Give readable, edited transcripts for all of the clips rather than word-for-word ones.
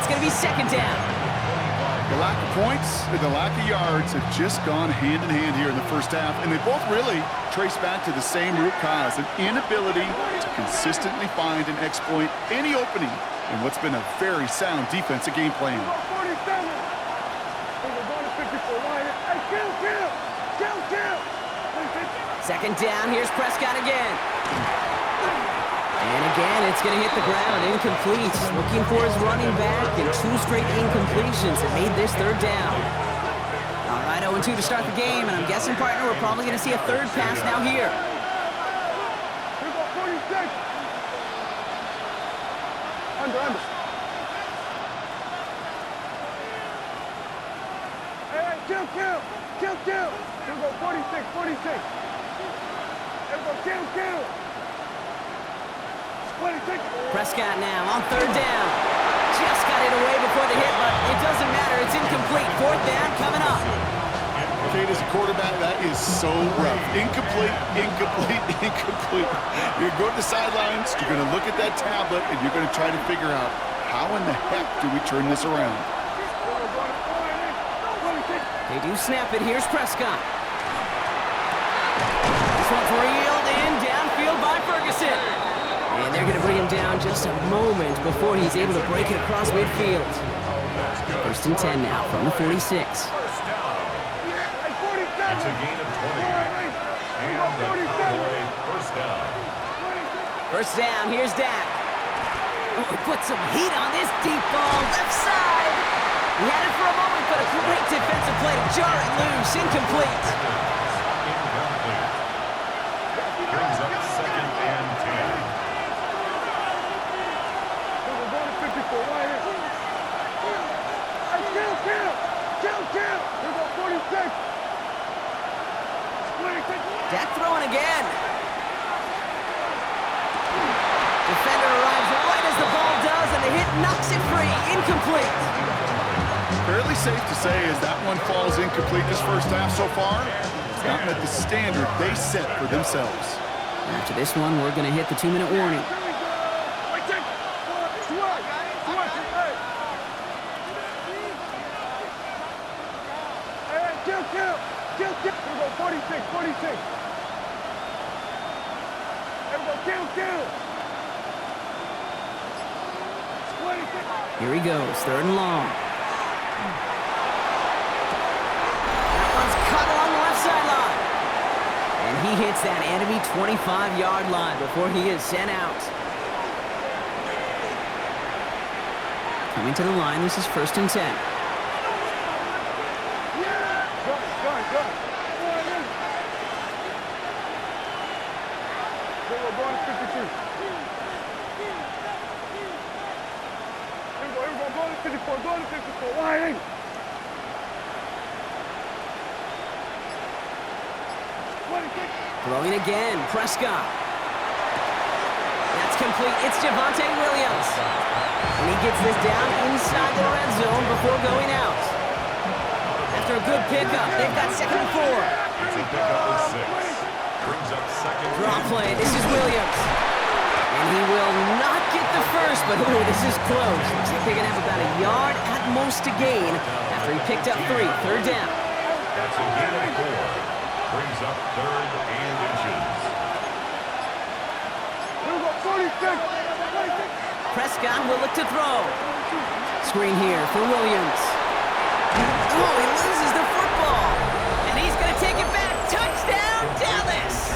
going to be second down. The lack of points and the lack of yards have just gone hand in hand here in the first half, and they both really trace back to the same root cause, an inability to consistently find and exploit any opening in what's been a very sound defensive game plan. Second down, here's Prescott again. And again, it's going to hit the ground, incomplete. Looking for his running back, and 2 straight incompletions that made this third down. All right, 0-2 to start the game, and I'm guessing, partner, we're probably going to see a third pass now here. Under. Hey, kill. Here we go, 46. Here we go, kill. 26. Prescott now on third down. Just got it away before the hit, but it doesn't matter. It's incomplete. Fourth down coming up. Kate, as a quarterback, that is so rough. Incomplete. You're going to the sidelines, you're going to look at that tablet, and you're going to try to figure out how in the heck do we turn this around. They do snap it. Here's Prescott. This one's reeled in downfield by Ferguson. And they're going to bring him down just a moment before he's able to break it across midfield. First and 10 now from the 46. It's a gain of 20. And the Cowboy first down. First down, here's Dak. Oh, he put some heat on this deep ball, left side. He had it for a moment, but a great defensive play to jar it loose, incomplete. Brings up second and 10. Kill. Here we go, 46. Dak throwing again. Defender arrives right as the ball does, and the hit knocks it free. Incomplete. Fairly safe to say as that one falls incomplete this first half so far, it's not met the standard they set for themselves. After this one, we're going to hit the 2-minute warning. Kill. Here we go, 46. Here we go, kill. 26. Here he goes, third and long. That one's cut along the left sideline. And he hits that enemy 25-yard line before he is sent out. Coming to the line, this is first and 10. Throwing again, Prescott. That's complete. It's Javonte Williams. And he gets this down inside the red zone before going out. After a good pickup, they've got second and 4. It's a pickup of 6. Brings up second. Draw play. This is Williams. And he will not get the first, but ooh, this is close. Looks like they're going to have about a yard at most to gain after he picked up 3. Third down. That's a gain of 4. Brings up third and inches. Here we go, 46. Prescott will look to throw. Screen here for Williams. Oh, he loses the football. And he's going to take it back. Touchdown, Dallas.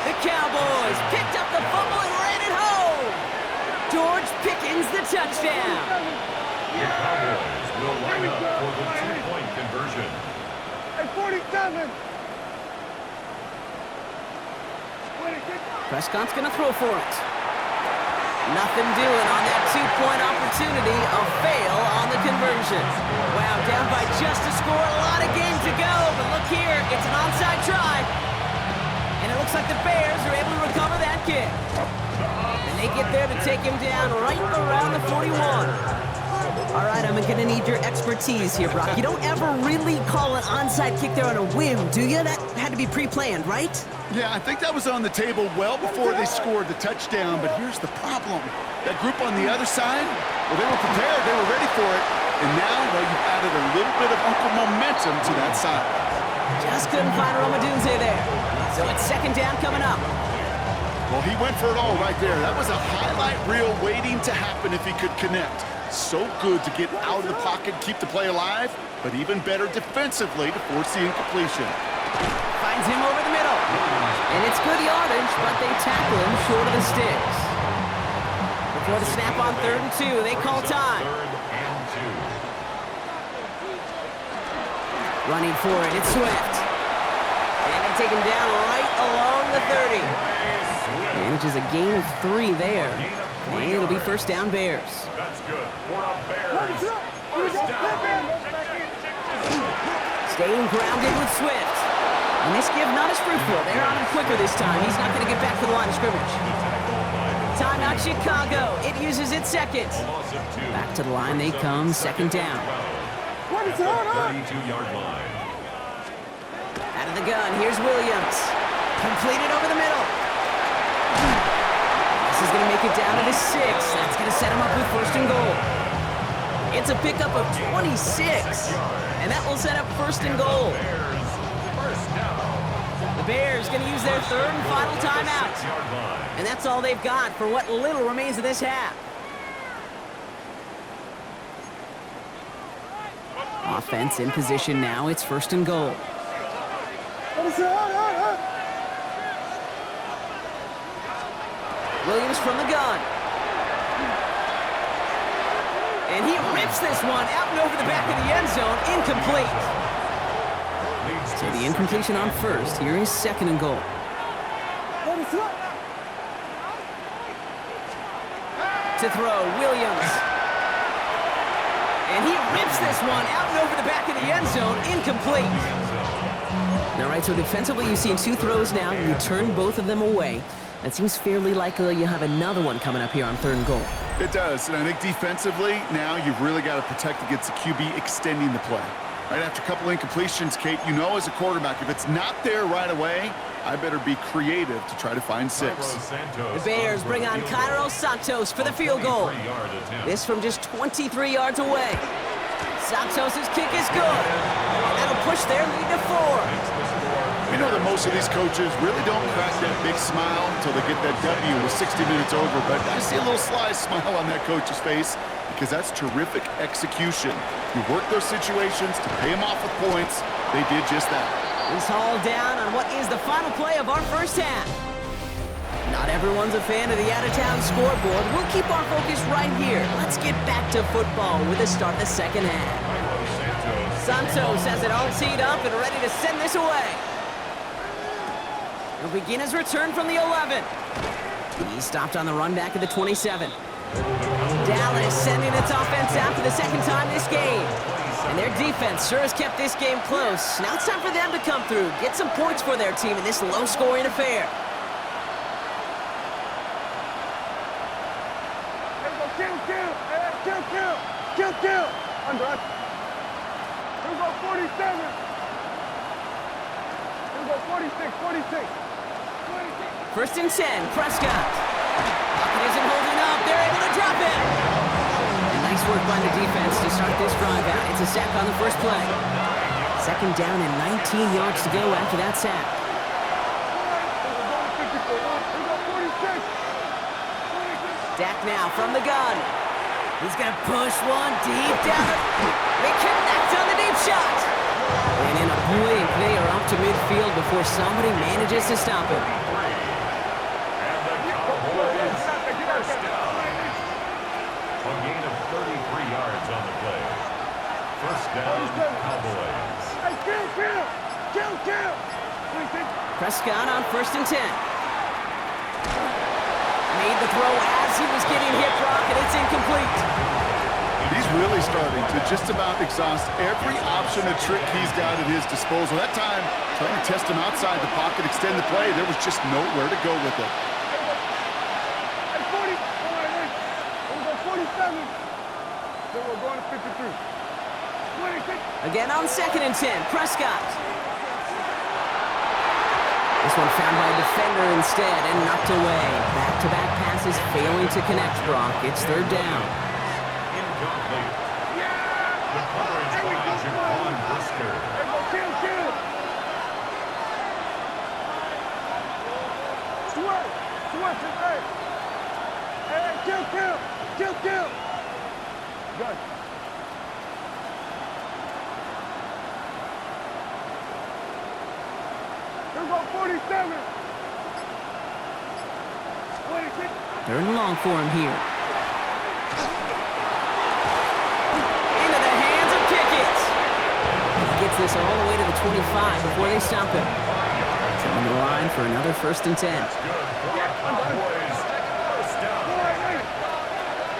The Cowboys picked up the fumble and ran it home. George Pickens the touchdown. The Cowboys will line up for the 2-point conversion. At 47. Prescott's going to throw for it. Nothing doing on that 2-point opportunity. A fail on the conversion. Wow, down by just a score. A lot of game to go. But look here, it's an onside try. And it looks like the Bears are able to recover that kick. And they get there to take him down right around the 41. All right, I'm going to need your expertise here, Brock. You don't ever really call an onside kick there on a whim, do you? That had to be pre-planned, right? Yeah, I think that was on the table well before they scored the touchdown, but here's the problem. That group on the other side, well, they were prepared. They were ready for it. And now, well, you've added a little bit of Uncle momentum to that side. Just couldn't find Romadunze there. So it's second down coming up. Well, he went for it all right there. That was a highlight reel waiting to happen if he could connect. So good to get out of the pocket, keep the play alive, but even better defensively to force the incompletion. Finds him over the middle. And it's good yardage, but they tackle him short of the sticks. Before the snap on 3rd and 2, they call time. 3rd and 2. Running for it, it's Swift. And they take him down right along the 30. Manages a gain of 3 there. And it'll be first down Bears. That's good. For a Bears. First down. Staying grounded with Swift. And this give not as fruitful. They're on him quicker this time. He's not going to get back to the line of scrimmage. Timeout Chicago. It uses its second. Back to the line they come, second down. 32-yard line. Out of the gun, here's Williams. Completed over the middle. This is going to make it down to the 6. That's going to set him up with first and goal. It's a pickup of 26. And that will set up first and goal. The Bears going to use their 3rd and final timeout. And that's all they've got for what little remains of this half. Offense in position now. It's first and goal. Williams from the gun. And he rips this one out and over the back of the end zone. Incomplete. So the incompletion on first. Here is second and goal. To throw, Williams. And he rips this one out and over the back of the end zone. Incomplete. All right, so defensively you've seen 2 throws now. You turn both of them away. It seems fairly likely you have another one coming up here on 3rd and goal. It does, and I think defensively, now you've really got to protect against the QB extending the play. Right after a couple incompletions, Kate, you know as a quarterback, if it's not there right away, I better be creative to try to find 6. The Bears bring on Cairo Santos for the field goal. This from just 23 yards away. Santos' kick is good. And that'll push their lead to 4. We know that most of these coaches really don't crack that big smile until they get that W with 60 minutes over, but I see a little sly smile on that coach's face because that's terrific execution. You work those situations to pay them off with points. They did just that. He's hauled down on what is the final play of our first half. Not everyone's a fan of the out-of-town scoreboard. We'll keep our focus right here. Let's get back to football with the start of the second half. Santos has it all teed up and ready to send this away. He'll begin his return from the 11. He stopped on the run back at the 27. Dallas sending its offense out for the second time this game. And their defense sure has kept this game close. Now it's time for them to come through, get some points for their team in this low-scoring affair. Kill. Under. Here we go, 47. Here we go, 46. First and 10, Prescott. Pocket isn't holding up. They're able to drop it. And nice work by the defense to start this drive out. It's a sack on the first play. Second down and 19 yards to go after that sack. Dak now from the gun. He's going to push one deep down. They connect on the deep shot. And in a blink, they are up to midfield before somebody manages to stop him. A gain of 33 yards on the play. First down, Cowboys. Kill. Prescott on first and 10. Made the throw as he was getting hit, Brock, and it's incomplete. He's really starting to just about exhaust every option and trick he's got at his disposal. That time, trying to test him outside the pocket, extend the play, there was just nowhere to go with it. Hey, 40. All right, wait. We're going 47. Then we're going to 53. 26. Again on second and 10, Prescott. This one found by a defender instead and knocked away. Back-to-back passes failing to connect, Brock. It's third down. Incomplete. The coverage by Jaquan Brisker. Kill. Switch it, hey. Hey, kill. Good. Here we go, 47. 26. Third and long for him here. Into the hands of Pickett. He gets this all the way to the 25 before they stop him. Coming to the line for another 1st and 10. Good for the Cowboys. First down.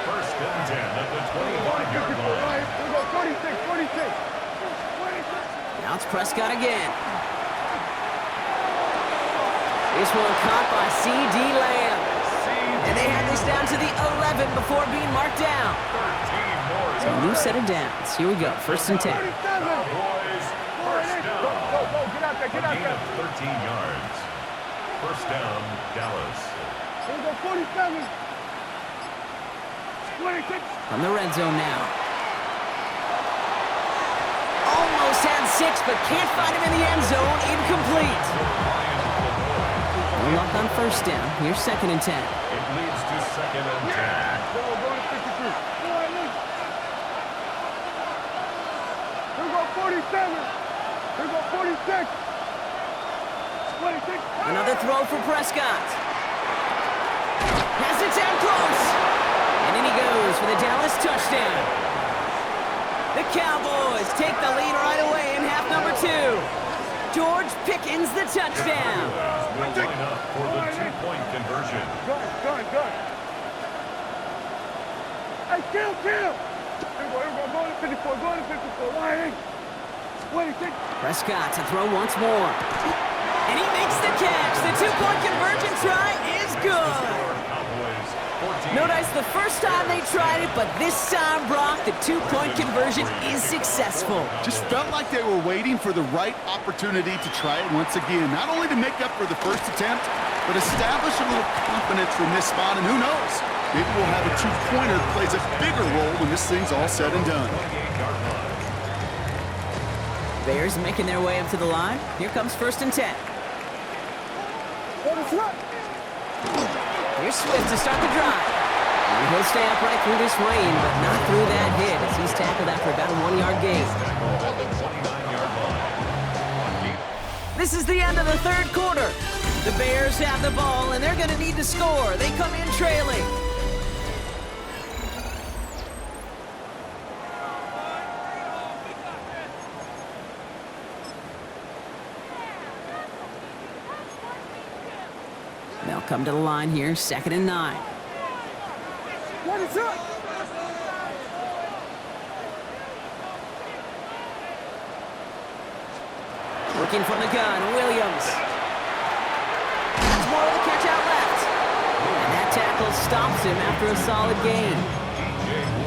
First and 10 at the 25-yard line. Here we go, 46. Now it's Prescott again. This one caught by C.D. Lamb. And they had this down to the 11 before being marked down. 13 more So a new set of downs. Here we go, 1st and 10. Cowboys. First down. Go, get out there. A gain of 13 yards. First down, Dallas. Here we go, 47. 26. From the red zone now. Almost had 6, but can't find him in the end zone. Incomplete. No luck on 1st down. Here's 2nd and 10. It leads to 2nd and 10. Go to 53. Here we go, 47. Here we go, 46. 26. Another throw for Prescott. Has it down close. And in he goes for the Dallas touchdown. The Cowboys take the lead right away in half number 2. George Pickens the touchdown. Will line up for the 2-point conversion. Good. Hey, kill. Here we go, go to 54, Lying. 26. Prescott to throw once more. And he makes the catch. The 2-point conversion try is good. Cowboys 14. Notice the first time they tried it, but this time, Brock, the 2-point conversion is successful. Just felt like they were waiting for the right opportunity to try it once again. Not only to make up for the first attempt, but establish a little confidence from this spot. And who knows, maybe we'll have a 2-pointer that plays a bigger role when this thing's all said and done. 28-yard line. Bears making their way up to the line. Here comes 1st and 10. Here's Swift to start the drive. And he'll stay upright through this rain, but not through that hit as he's tackled after about a 1-yard gain. At the 29-yard line. This is the end of the 3rd quarter. The Bears have the ball, and they're going to need to score. They come in trailing. They'll come to the line here, 2nd and 9. What is up? Working from the gun, Williams. That's more of the catch out left. And that tackle stops him after a solid gain.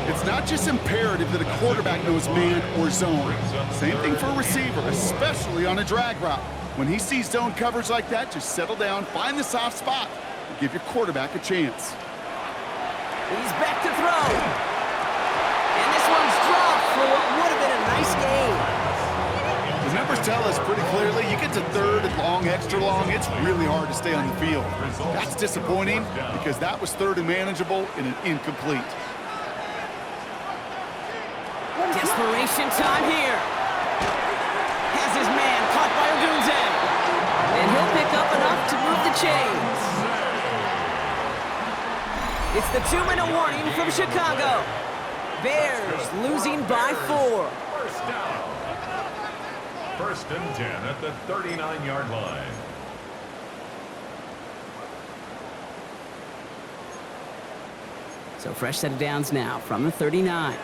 It's not just imperative that a quarterback knows man or zone. Same thing for a receiver, especially on a drag route. When he sees zone coverage like that, just settle down, find the soft spot, and give your quarterback a chance. He's back to throw. And this one's dropped for what would have been a nice gain. The numbers tell us pretty clearly, you get to 3rd and long, extra long, it's really hard to stay on the field. That's disappointing because that was 3rd and manageable and an incomplete. Desperation time here. Has his man caught by Odunze. And he'll pick up enough to move the chains. It's the 2-minute warning from Chicago. Bears losing by 4. First down. 1st and 10 at the 39-yard line. So fresh set of downs now from the 39.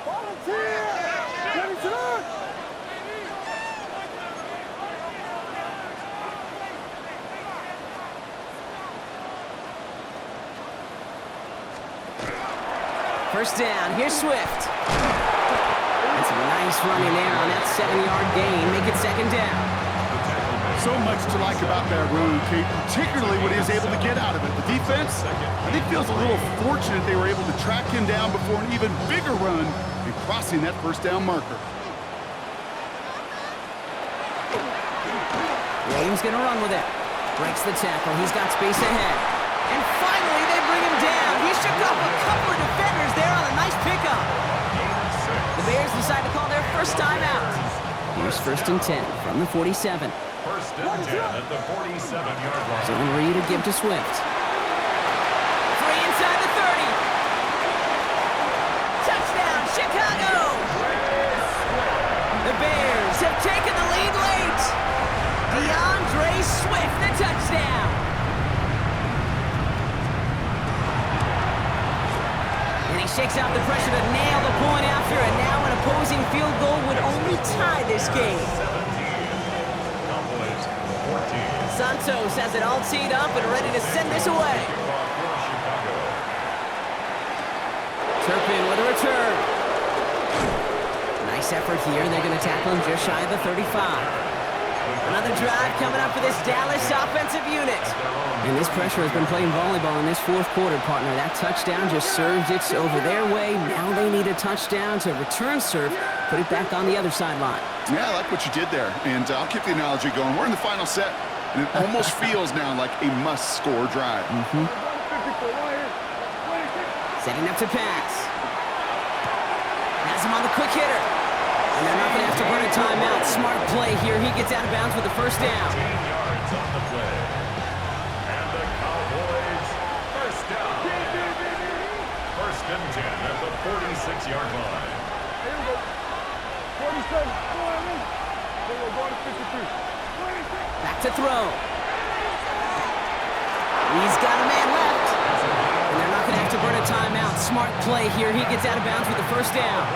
First down, here's Swift. That's a nice running there on that 7-yard gain. Make it 2nd down. So much to like about that run, Kate, particularly what he was able to get out of it. The defense, I think, feels a little fortunate they were able to track him down before an even bigger run and crossing that first down marker. Williams gonna run with it. Breaks the tackle. He's got space ahead. And finally, they bring him down. He shook off a couple of defenders there on a nice pickup. The Bears decide to call their first time out. Here's 1st and 10 from the 47. 1st and 10 at the 47-yard line. Zone read to give to Swift. Free inside the 30. Touchdown, Chicago! The Bears have taken the lead late. DeAndre Swift, the touchdown. And he shakes out the pressure to nail the point after, and now an opposing field goal would only tie this game. 14. Santos has it all teed up and ready to send this away. Turpin with a return. Nice effort here. They're going to tackle him just shy of the 35. Another drive coming up for this Dallas offensive unit. And this pressure has been playing volleyball in this 4th quarter, partner. That touchdown just served it over their way. Now they need a touchdown to return serve, put it back on the other sideline. Yeah, I like what you did there. And I'll keep the analogy going. We're in the final set, and it almost feels now like a must-score drive. Setting up to pass. Has him on the quick hitter. And they're not going to have to burn a timeout. Smart play here. He gets out of bounds with the first down. 15 yards on the play. And the Cowboys, first down. 1st and 10 at the 46-yard line. Here we go. 47. Go on, man. Then we're going to 53. Back to throw. He's got a man left. And they're not going to have to burn a timeout. Smart play here. He gets out of bounds with the first down.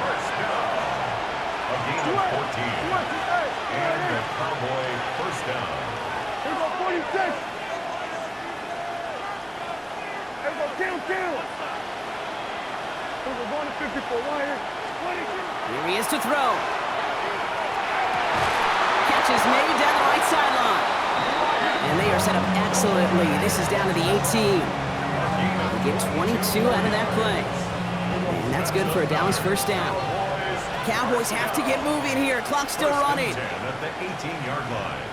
First down. A gain of 14. And the Cowboy first down. Here we go, 46. Here we go, kill. We're going to 54. Wire. 22. Here he is to throw. Catch is made down the right sideline. And they are set up excellently. This is down to the 18. They get 22 out of that play. And that's good for a Dallas first down. Cowboys have to get moving here. Clock's still running. 10 at the 18-yard line.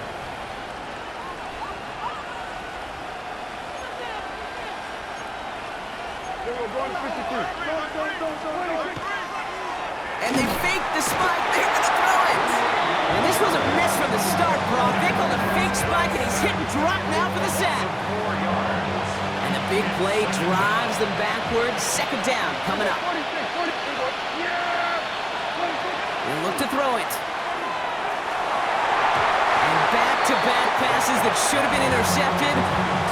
Then we're going to 53. And they fake the spike. They're going to throw it. And this was a mess from the start, Brock. They called a fake spike, and he's hit and dropped now for the sack. 4 yards. And the big play drives them backwards. 2nd down coming up. And look to throw it. And back-to-back passes that should have been intercepted.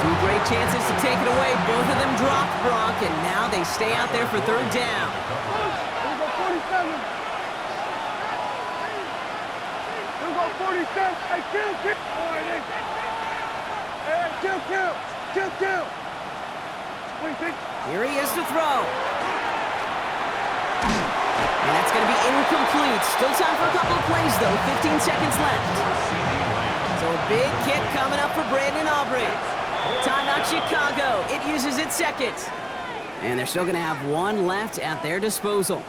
2 great chances to take it away. Both of them dropped, Brock, and now they stay out there for 3rd down. Here we go, 47. Here we go, 47. Hey, kill. All right, hey, kill. 26. Here he is to throw. And that's going to be incomplete. Still time for a couple of plays, though. 15 seconds left. So a big kick coming up for Brandon Aubrey. Timeout Chicago. It uses its 2nd. And they're still going to have 1 left at their disposal.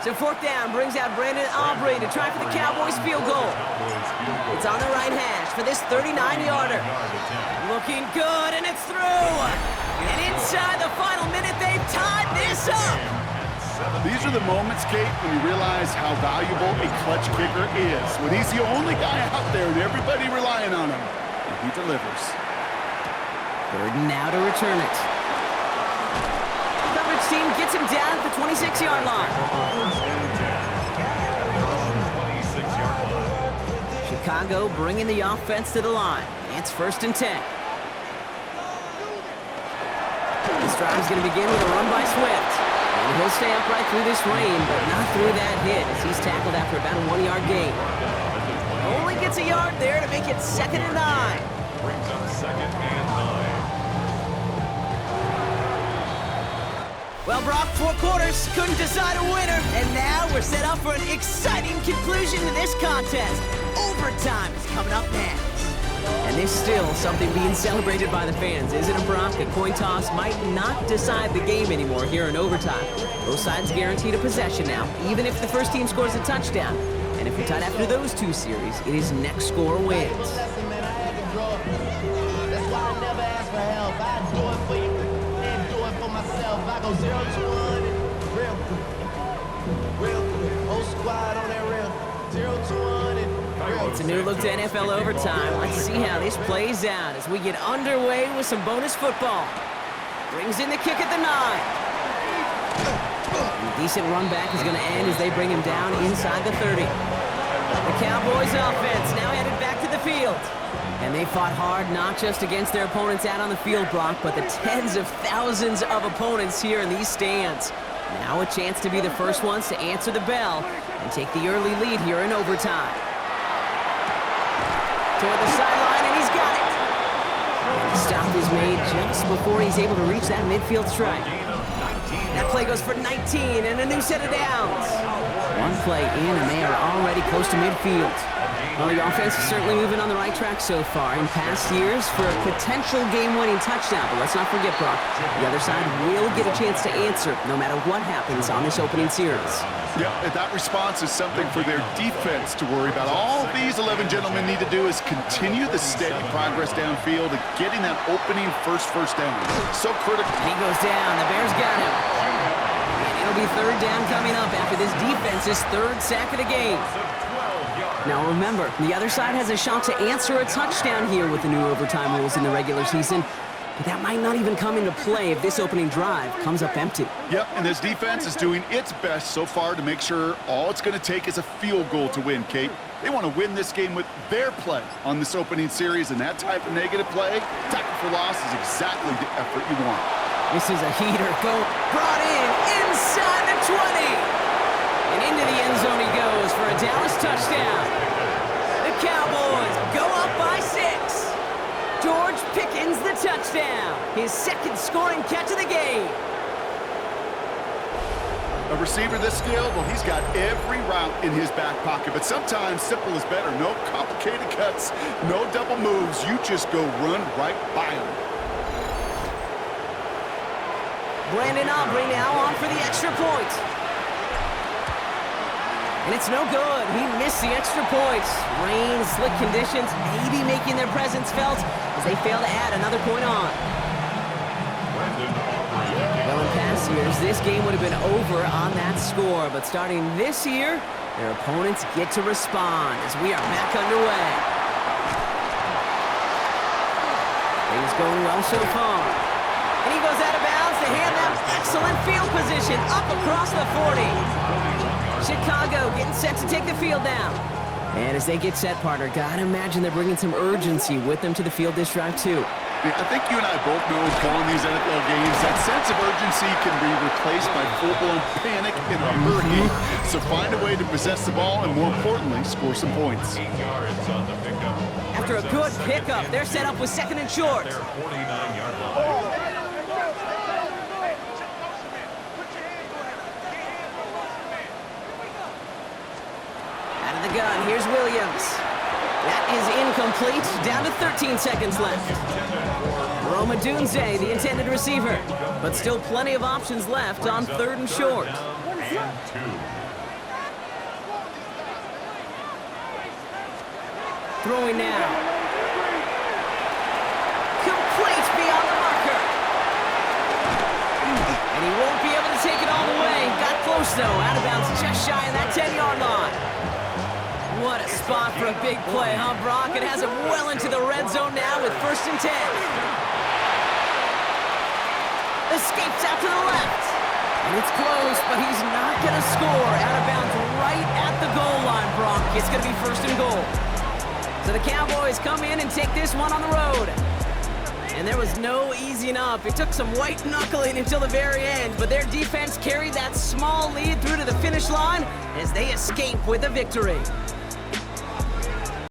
So 4th down brings out Brandon Aubrey to try for the Cowboys field goal. It's on the right hash for this 39-yarder. Looking good, and it's through. And inside the final minute, they've tied this up. These are the moments, Kate, when you realize how valuable a clutch kicker is. When he's the only guy out there and everybody relying on him, and he delivers. 3rd and now to return it. Coverage team gets him down at the 26-yard line. Chicago bringing the offense to the line. It's 1st and 10. This drive is going to begin with a run by Swift. And he'll stay upright through this rain, but not through that hit as he's tackled after about a 1-yard gain. Only gets a yard there to make it 2nd and 9. Brings up 2nd and 9. Well, Brock, 4 quarters couldn't decide a winner, and now we're set up for an exciting conclusion to this contest. Overtime is coming up next. And there's still something being celebrated by the fans, isn't it, Brock? A coin toss might not decide the game anymore here in overtime. Both sides guaranteed a possession now, even if the first team scores a touchdown. And if we're tied after those 2 series, it is next score wins. That's why I never ask for help. I do it for you and do it for myself. I go 0 to 1 real quick. Whole squad on that real 0 to 1 and real. It's a new look to NFL overtime. Let's see how this plays out as we get underway with some bonus football. Brings in the kick at the 9. And a decent run back is going to end as they bring him down inside the 30. The Cowboys offense now headed back to the field. And they fought hard not just against their opponents out on the field, Brock, but the tens of thousands of opponents here in these stands. Now a chance to be the first ones to answer the bell and take the early lead here in overtime. Toward the sideline, and he's got it. And the stop is made just before he's able to reach that midfield strike. That play goes for 19 and a new set of downs. One play in, and they are already close to midfield. Well, the offense is certainly moving on the right track so far in past years for a potential game-winning touchdown. But let's not forget, Brock, the other side will get a chance to answer no matter what happens on this opening series. Yeah, and that response is something for their defense to worry about. All these 11 gentlemen need to do is continue the steady progress downfield and getting that opening first down. So critical. And he goes down. The Bears got him. And it'll be 3rd down coming up after this defense's 3rd sack of the game. Now remember, the other side has a shot to answer a touchdown here with the new overtime rules in the regular season. But that might not even come into play if this opening drive comes up empty. Yep, and this defense is doing its best so far to make sure all it's going to take is a field goal to win, Kate. They want to win this game with their play on this opening series, and that type of negative play, tackle for loss, is exactly the effort you want. This is a heater. Brought in inside the 20. And into the end zone he goes for a Dallas touchdown. The Cowboys go up by 6. George Pickens the touchdown. His 2nd scoring catch of the game. A receiver this skilled, well, he's got every route in his back pocket, but sometimes simple is better. No complicated cuts, no double moves. You just go run right by him. Brandon Aubrey now on for the extra point. And it's no good. He missed the extra points. Rain, slick conditions, maybe making their presence felt as they fail to add another point on. Well, in past years, this game would have been over on that score. But starting this year, their opponents get to respond as we are back underway. Things going well so far. And he goes out of bounds to hand them excellent field position up across the 40. Chicago getting set to take the field down. And as they get set, partner, gotta imagine they're bringing some urgency with them to the field this drive, too. Yeah, I think you and I both know calling these NFL games, that sense of urgency can be replaced by full-blown panic in a hurricane. So find a way to possess the ball and, more importantly, score some points. After a good pickup, they're set up with 2nd and short. The gun. Here's Williams. That is incomplete. Down to 13 seconds left. Roma Dunze, the intended receiver. But still plenty of options left on 3rd and short. Throwing now. Complete beyond the marker. And he won't be able to take it all the way. Got close, though. Out of bounds just shy of that 10-yard line. What a spot for a big play, huh, Brock? It has it well into the red zone now with 1st and 10. Escapes out to the left. And it's close, but he's not going to score. Out of bounds right at the goal line, Brock. It's going to be 1st and goal. So the Cowboys come in and take this one on the road. And there was no easing up. It took some white knuckling until the very end, but their defense carried that small lead through to the finish line as they escape with a victory.